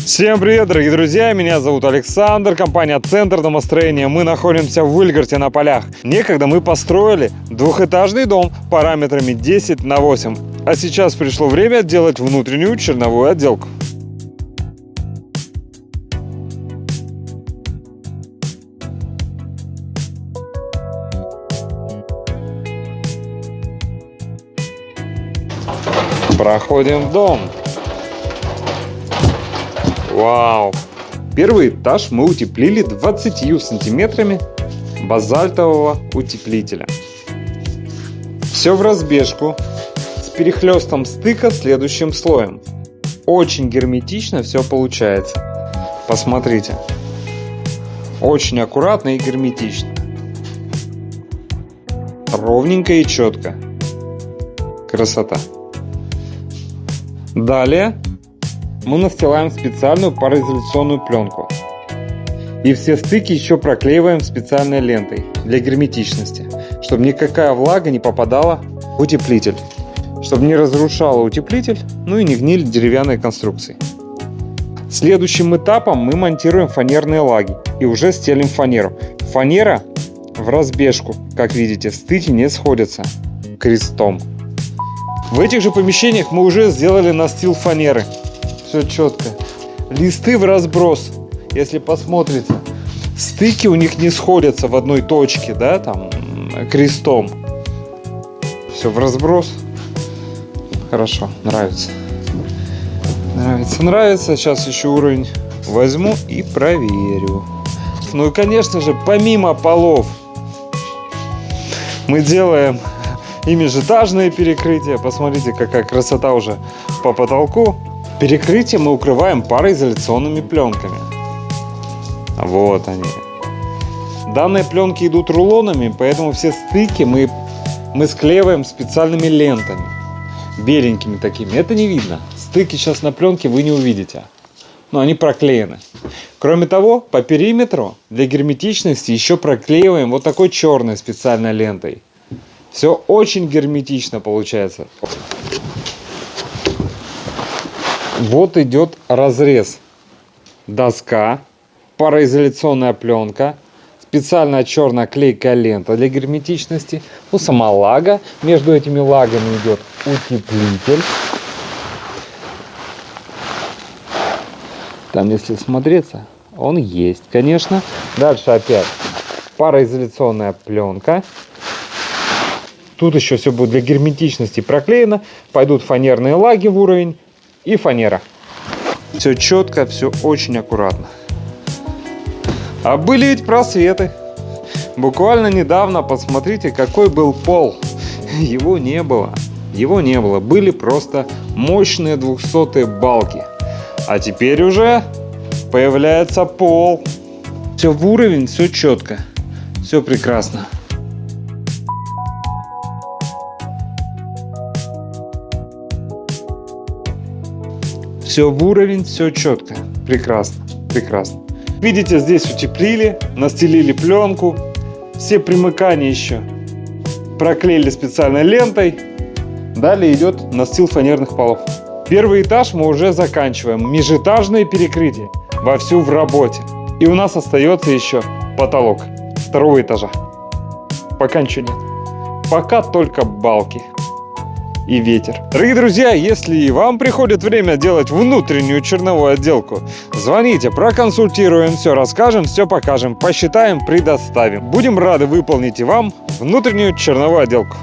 Всем привет, дорогие друзья, меня зовут Александр, компания «Центр домостроения». Мы находимся в Выльгарте на полях. Некогда мы построили двухэтажный дом параметрами 10×8, а сейчас пришло время делать внутреннюю черновую отделку. Проходим в дом. Вау! Первый этаж мы утеплили 20 сантиметрами базальтового утеплителя. Все в разбежку с перехлестом стыка следующим слоем. Очень герметично все получается. Посмотрите. Очень аккуратно и герметично. Ровненько и четко. Красота. Далее мы настилаем специальную пароизоляционную пленку. И все стыки еще проклеиваем специальной лентой для герметичности, чтобы никакая влага не попадала в утеплитель, чтобы не разрушала утеплитель, ну и не гнили деревянные конструкции. Следующим этапом мы монтируем фанерные лаги и уже стелим фанеру. Фанера в разбежку, как видите, стыки не сходятся крестом. В этих же помещениях мы уже сделали настил фанеры. Все четко. Листы в разброс. Если посмотрите, стыки у них не сходятся в одной точке, да, там крестом. Все в разброс. Хорошо, нравится. Нравится. Сейчас еще уровень возьму и проверю. Ну и, конечно же, помимо полов мы делаем и межэтажные перекрытия. Посмотрите, какая красота уже по потолку. Перекрытие мы укрываем пароизоляционными пленками. Вот они. Данные пленки идут рулонами, поэтому все стыки мы склеиваем специальными лентами. Беленькими такими. Это не видно. Стыки сейчас на пленке вы не увидите. Но они проклеены. Кроме того, по периметру для герметичности еще проклеиваем вот такой черной специальной лентой. Все очень герметично получается. Вот идет разрез. Доска, пароизоляционная пленка, специальная черная клейкая лента для герметичности. Ну, сама лага. Между этими лагами идет утеплитель. Там, если смотреться, он есть, конечно. Дальше опять пароизоляционная пленка. Тут еще все будет для герметичности проклеено. Пойдут фанерные лаги в уровень и фанера. Все четко, все очень аккуратно. А были ведь просветы. Буквально недавно, посмотрите, какой был пол. Его не было. Его не было. Были просто мощные 200-е балки. А теперь уже появляется пол. Все в уровень, все четко. Все прекрасно. Все в уровень, все четко. Прекрасно, прекрасно. Видите, здесь утеплили, настелили пленку. Все примыкания еще проклеили специальной лентой. Далее идет настил фанерных полов. Первый этаж мы уже заканчиваем. Межэтажные перекрытия вовсю в работе. И у нас остается еще потолок второго этажа. Пока ничего нет. Пока только балки и ветер. Дорогие друзья, если и вам приходит время делать внутреннюю черновую отделку, звоните, проконсультируем, все расскажем, все покажем, посчитаем, предоставим. Будем рады выполнить и вам внутреннюю черновую отделку.